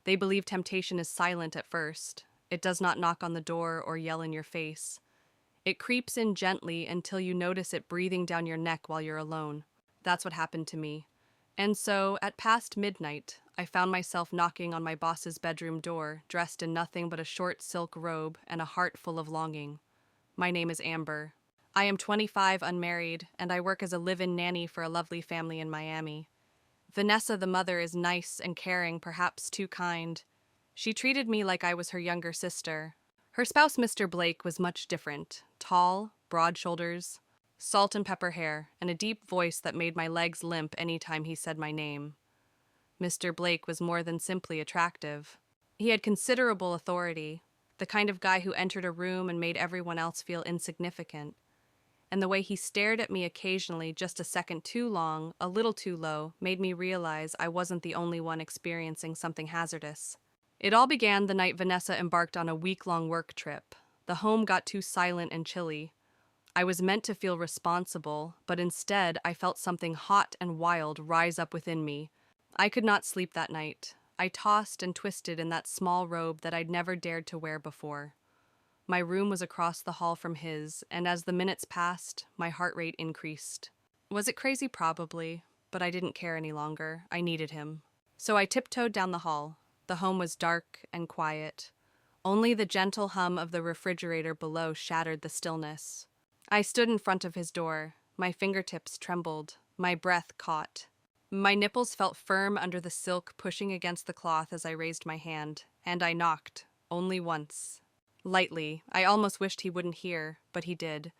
They believe temptation is silent at first. It does not knock on the door or yell in your face. It creeps in gently until you notice it breathing down your neck while you're alone. That's what happened to me. And so, at past midnight, I found myself knocking on my boss's bedroom door, dressed in nothing but a short silk robe and a heart full of longing. My name is Amber. I am 25, unmarried, and I work as a live-in nanny for a lovely family in Miami. Vanessa, the mother, is nice and caring, perhaps too kind. She treated me like I was her younger sister. Her spouse, Mr. Blake, was much different. Tall, broad shoulders, salt and pepper hair, and a deep voice that made my legs limp any time he said my name. Mr. Blake was more than simply attractive. He had considerable authority, the kind of guy who entered a room and made everyone else feel insignificant. And the way he stared at me occasionally, just a second too long, a little too low, made me realize I wasn't the only one experiencing something hazardous. It all began the night Vanessa embarked on a week-long work trip. The home got too silent and chilly. I was meant to feel responsible, but instead I felt something hot and wild rise up within me. I could not sleep that night. I tossed and twisted in that small robe that I'd never dared to wear before. My room was across the hall from his, and as the minutes passed, my heart rate increased. Was it crazy? Probably, but I didn't care any longer. I needed him. So I tiptoed down the hall. The home was dark and quiet. Only the gentle hum of the refrigerator below shattered the stillness. I stood in front of his door. My fingertips trembled. My breath caught. My nipples felt firm under the silk pushing against the cloth as I raised my hand, and I knocked, only once. Lightly. I almost wished he wouldn't hear, but he did.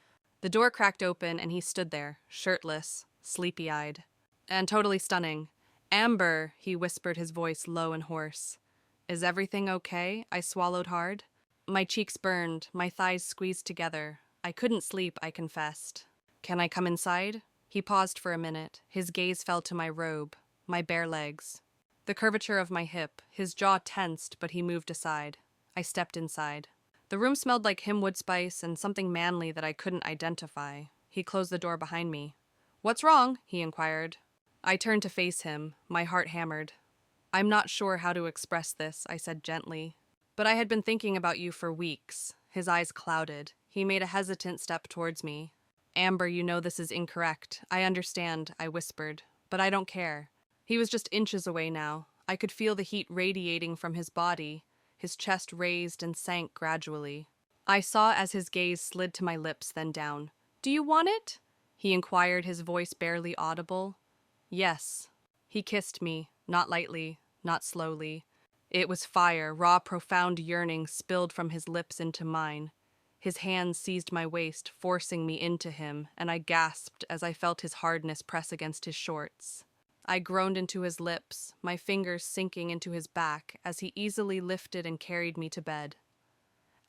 The door cracked open and he stood there, shirtless, sleepy-eyed, and totally stunning. "Amber," he whispered, his voice low and hoarse. "Is everything okay?" I swallowed hard. My cheeks burned, my thighs squeezed together. I couldn't sleep, I confessed. "Can I come inside?" He paused for a minute. His gaze fell to my robe, my bare legs, the curvature of my hip. His jaw tensed, but he moved aside. I stepped inside. The room smelled like him wood spice and something manly that I couldn't identify. He closed the door behind me. "What's wrong?" he inquired. I turned to face him, my heart hammered. "I'm not sure how to express this," I said gently. "But I had been thinking about you for weeks." His eyes clouded. He made a hesitant step towards me. "Amber, you know this is incorrect. I understand," I whispered. "But I don't care." He was just inches away now. I could feel the heat radiating from his body. His chest raised and sank gradually. I saw as his gaze slid to my lips, then down. "Do you want it?" he inquired, his voice barely audible. "Yes." He kissed me, not lightly, not slowly. It was fire, raw, profound yearning spilled from his lips into mine. His hands seized my waist, forcing me into him, and I gasped as I felt his hardness press against his shorts. I groaned into his lips, my fingers sinking into his back as he easily lifted and carried me to bed.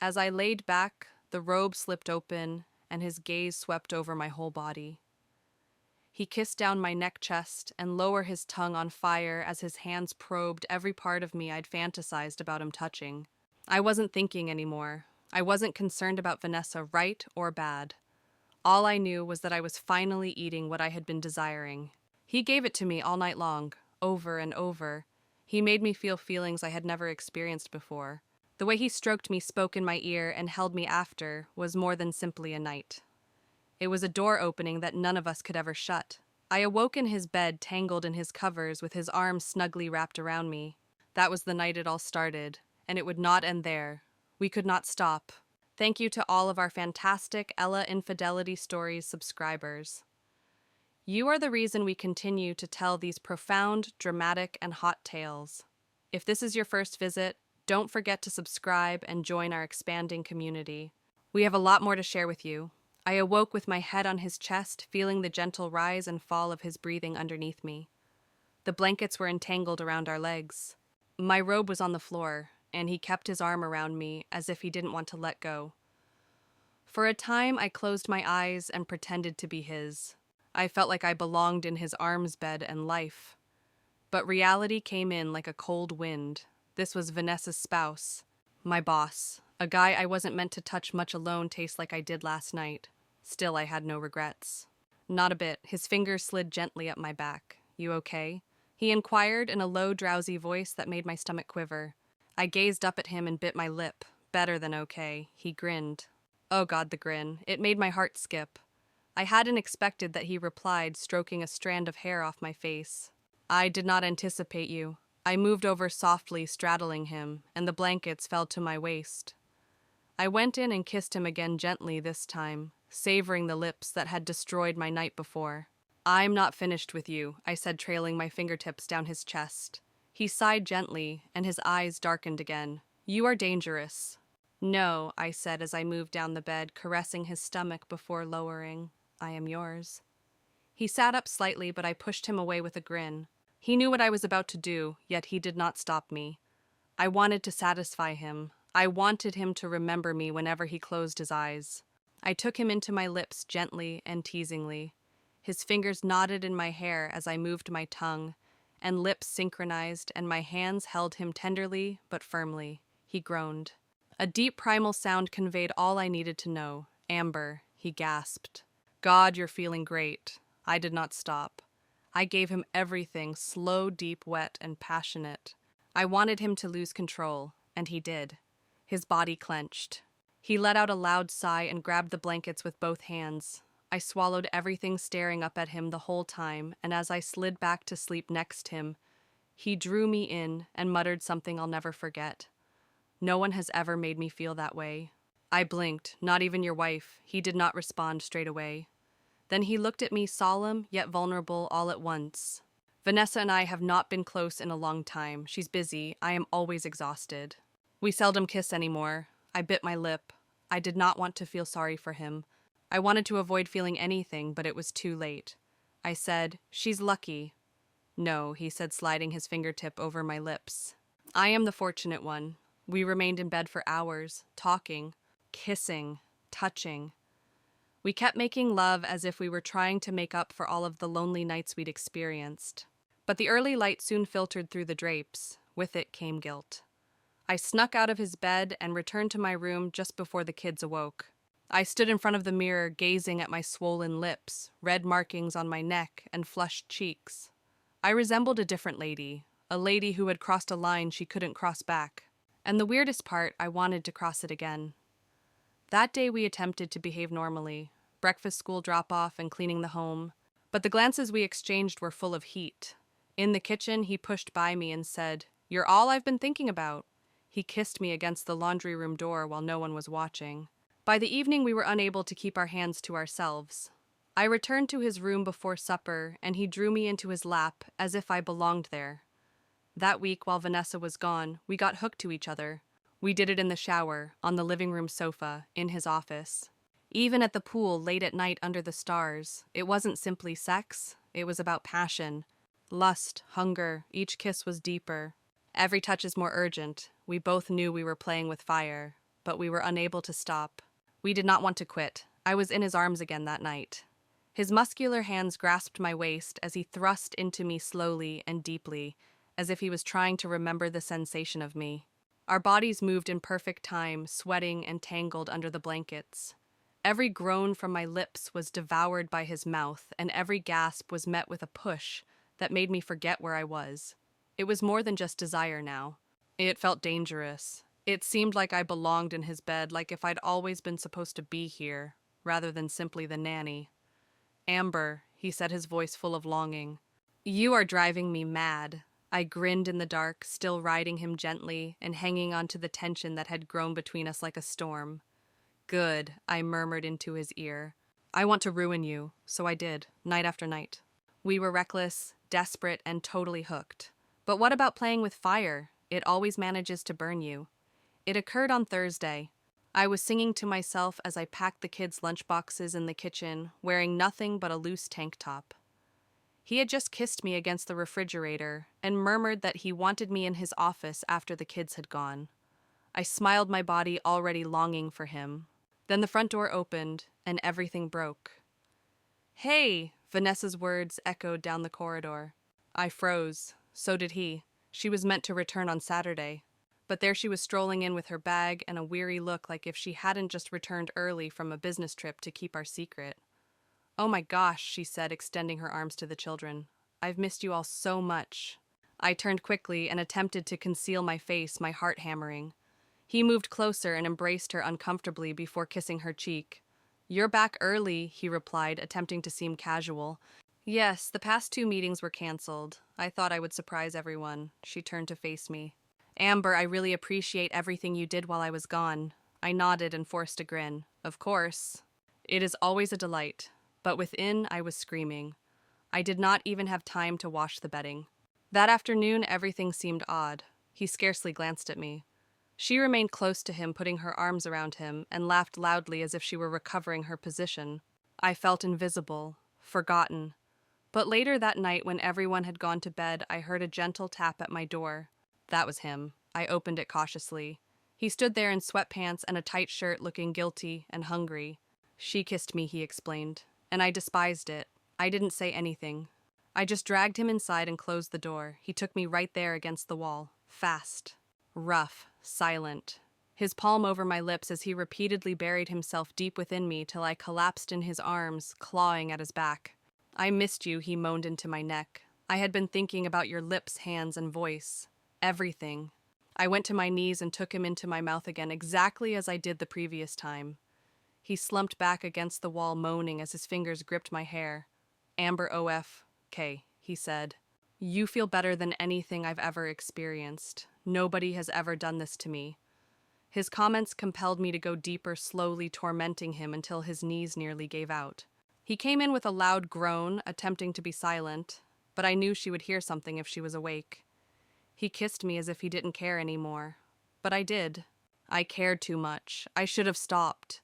As I laid back, the robe slipped open, and his gaze swept over my whole body. He kissed down my neck, chest, and lowered his tongue on fire as his hands probed every part of me I'd fantasized about him touching. I wasn't thinking anymore. I wasn't concerned about Vanessa, right or bad. All I knew was that I was finally eating what I had been desiring. He gave it to me all night long, over and over. He made me feel feelings I had never experienced before. The way he stroked me, spoke in my ear, and held me after was more than simply a night. It was a door opening that none of us could ever shut. I awoke in his bed, tangled in his covers, with his arms snugly wrapped around me. That was the night it all started, and it would not end there. We could not stop. Thank you to all of our fantastic Ella Infidelity Stories subscribers. You are the reason we continue to tell these profound, dramatic, and hot tales. If this is your first visit, don't forget to subscribe and join our expanding community. We have a lot more to share with you. I awoke with my head on his chest, feeling the gentle rise and fall of his breathing underneath me. The blankets were entangled around our legs. My robe was on the floor, and he kept his arm around me as if he didn't want to let go. For a time, I closed my eyes and pretended to be his. I felt like I belonged in his arms, bed, and life. But reality came in like a cold wind. This was Vanessa's spouse, my boss, a guy I wasn't meant to touch, much alone taste like I did last night. Still, I had no regrets. Not a bit. His fingers slid gently up my back. "You okay?" he inquired in a low, drowsy voice that made my stomach quiver. I gazed up at him and bit my lip. Better than okay. He grinned. Oh God, the grin. It made my heart skip. I hadn't expected that he replied, stroking a strand of hair off my face. I did not anticipate you. I moved over softly, straddling him, and the blankets fell to my waist. I went in and kissed him again gently this time, savoring the lips that had destroyed my night before. I'm not finished with you, I said, trailing my fingertips down his chest. He sighed gently, and his eyes darkened again. You are dangerous. No, I said as I moved down the bed, caressing his stomach before lowering. I am yours. He sat up slightly, but I pushed him away with a grin. He knew what I was about to do, yet he did not stop me. I wanted to satisfy him. I wanted him to remember me whenever he closed his eyes. I took him into my lips gently and teasingly. His fingers knotted in my hair as I moved my tongue, and lips synchronized, and my hands held him tenderly but firmly. He groaned. A deep primal sound conveyed all I needed to know. Amber, he gasped. God, you're feeling great. I did not stop. I gave him everything, slow, deep, wet, and passionate. I wanted him to lose control, and he did. His body clenched. He let out a loud sigh and grabbed the blankets with both hands. I swallowed everything, staring up at him the whole time, and as I slid back to sleep next him, he drew me in and muttered something I'll never forget. No one has ever made me feel that way. I blinked, not even your wife. He did not respond straight away. Then he looked at me, solemn yet vulnerable all at once. Vanessa and I have not been close in a long time. She's busy. I am always exhausted. We seldom kiss anymore. I bit my lip. I did not want to feel sorry for him. I wanted to avoid feeling anything, but it was too late. I said, she's lucky. No, he said, sliding his fingertip over my lips. I am the fortunate one. We remained in bed for hours, talking, kissing, touching. We kept making love as if we were trying to make up for all of the lonely nights we'd experienced. But the early light soon filtered through the drapes. With it came guilt. I snuck out of his bed and returned to my room just before the kids awoke. I stood in front of the mirror, gazing at my swollen lips, red markings on my neck, and flushed cheeks. I resembled a different lady, a lady who had crossed a line she couldn't cross back. And the weirdest part, I wanted to cross it again. That day we attempted to behave normally, breakfast, school drop-off, and cleaning the home. But the glances we exchanged were full of heat. In the kitchen, he pushed by me and said, "You're all I've been thinking about." He kissed me against the laundry room door while no one was watching. By the evening, we were unable to keep our hands to ourselves. I returned to his room before supper, and he drew me into his lap as if I belonged there. That week, while Vanessa was gone, we got hooked to each other. We did it in the shower, on the living room sofa, in his office. Even at the pool, late at night under the stars, it wasn't simply sex, it was about passion. Lust, hunger, each kiss was deeper. Every touch is more urgent. We both knew we were playing with fire, but we were unable to stop. We did not want to quit. I was in his arms again that night. His muscular hands grasped my waist as he thrust into me slowly and deeply, as if he was trying to remember the sensation of me. Our bodies moved in perfect time, sweating and tangled under the blankets. Every groan from my lips was devoured by his mouth, and every gasp was met with a push that made me forget where I was. It was more than just desire now. It felt dangerous. It seemed like I belonged in his bed, like if I'd always been supposed to be here, rather than simply the nanny. "Amber," he said, his voice full of longing. "You are driving me mad." I grinned in the dark, still riding him gently and hanging on to the tension that had grown between us like a storm. "Good," I murmured into his ear. "I want to ruin you," so I did, night after night. We were reckless, desperate, and totally hooked. But what about playing with fire? It always manages to burn you. It occurred on Thursday. I was singing to myself as I packed the kids' lunchboxes in the kitchen, wearing nothing but a loose tank top. He had just kissed me against the refrigerator and murmured that he wanted me in his office after the kids had gone. I smiled, my body already longing for him. Then the front door opened, and everything broke. "Hey!" Vanessa's words echoed down the corridor. I froze. So did he. She was meant to return on Saturday. But there she was strolling in with her bag and a weary look, like if she hadn't just returned early from a business trip to keep our secret. "Oh my gosh," she said, extending her arms to the children. I've missed you all so much." I turned quickly and attempted to conceal my face, my heart hammering. He moved closer and embraced her uncomfortably before kissing her cheek. "You're back early," he replied, attempting to seem casual. "Yes, the past 2 meetings were canceled. I thought I would surprise everyone." She turned to face me. "Amber, I really appreciate everything you did while I was gone." I nodded and forced a grin. "Of course. It is always a delight." But within, I was screaming. I did not even have time to wash the bedding. That afternoon, everything seemed odd. He scarcely glanced at me. She remained close to him, putting her arms around him, and laughed loudly as if she were recovering her position. I felt invisible, forgotten. But later that night, when everyone had gone to bed, I heard a gentle tap at my door. That was him. I opened it cautiously. He stood there in sweatpants and a tight shirt, looking guilty and hungry. "She kissed me," he explained, "and I despised it. I didn't say anything. I just dragged him inside and closed the door. He took me right there against the wall. Fast. Rough. Silent. His palm over my lips as he repeatedly buried himself deep within me till I collapsed in his arms, clawing at his back. "I missed you," he moaned into my neck. "I had been thinking about your lips, hands, and voice. Everything." I went to my knees and took him into my mouth again, exactly as I did the previous time. He slumped back against the wall, moaning as his fingers gripped my hair. "Amber OFK," he said. "You feel better than anything I've ever experienced. Nobody has ever done this to me." His comments compelled me to go deeper, slowly tormenting him until his knees nearly gave out. He came in with a loud groan, attempting to be silent, but I knew she would hear something if she was awake. He kissed me as if he didn't care anymore. But I did. I cared too much. I should have stopped.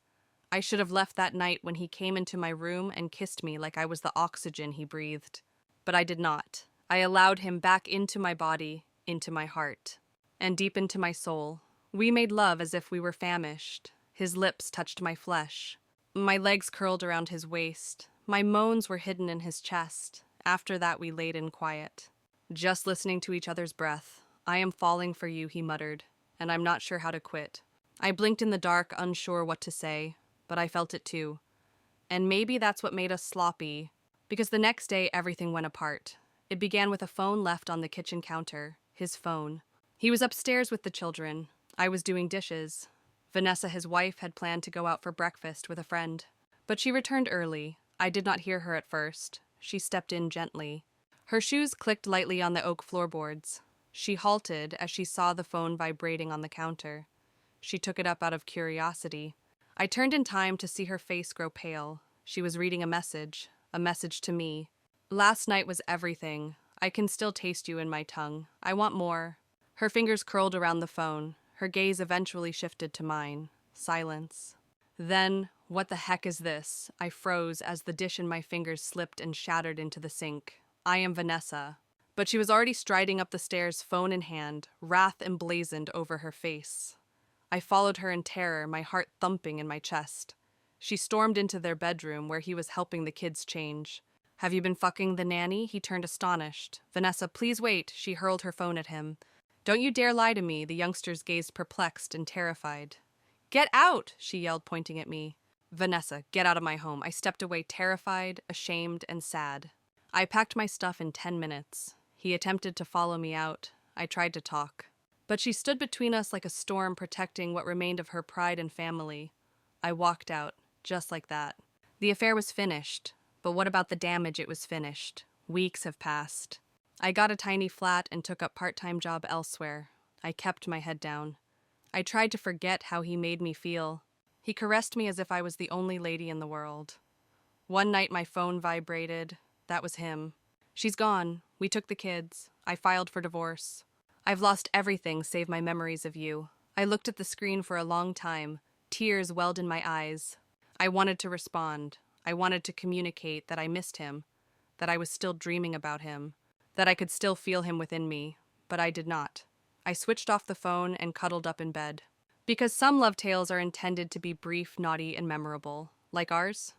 I should have left that night when he came into my room and kissed me like I was the oxygen he breathed. But I did not. I allowed him back into my body, into my heart, and deep into my soul. We made love as if we were famished. His lips touched my flesh. My legs curled around his waist. My moans were hidden in his chest. After that, we laid in quiet, just listening to each other's breath. "I am falling for you," he muttered, "and I'm not sure how to quit." I blinked in the dark, unsure what to say, but I felt it too. And maybe that's what made us sloppy, because the next day everything went apart. It began with a phone left on the kitchen counter, his phone. He was upstairs with the children. I was doing dishes. Vanessa, his wife, had planned to go out for breakfast with a friend. But she returned early. I did not hear her at first. She stepped in gently. Her shoes clicked lightly on the oak floorboards. She halted as she saw the phone vibrating on the counter. She took it up out of curiosity. I turned in time to see her face grow pale. She was reading a message to me. "Last night was everything. I can still taste you in my tongue. I want more." Her fingers curled around the phone. Her gaze eventually shifted to mine. Silence. Then, "What the heck is this?" I froze as the dish in my fingers slipped and shattered into the sink. "I am Vanessa." But she was already striding up the stairs, phone in hand, wrath emblazoned over her face. I followed her in terror, my heart thumping in my chest. She stormed into their bedroom, where he was helping the kids change. "Have you been fucking the nanny?" He turned astonished. "Vanessa, please wait." She hurled her phone at him. "Don't you dare lie to me." The youngsters gazed perplexed and terrified. "Get out!" she yelled, pointing at me. "Vanessa, get out of my home." I stepped away, terrified, ashamed, and sad. I packed my stuff in 10 minutes. He attempted to follow me out. I tried to talk. But she stood between us like a storm, protecting what remained of her pride and family. I walked out, just like that. The affair was finished. But what about the damage? It was finished. Weeks have passed. I got a tiny flat and took up part-time job elsewhere. I kept my head down. I tried to forget how he made me feel. He caressed me as if I was the only lady in the world. One night my phone vibrated. That was him. "She's gone. We took the kids. I filed for divorce. I've lost everything save my memories of you." I looked at the screen for a long time. Tears welled in my eyes. I wanted to respond. I wanted to communicate that I missed him, that I was still dreaming about him, that I could still feel him within me, but I did not. I switched off the phone and cuddled up in bed. Because some love tales are intended to be brief, naughty, and memorable, like ours.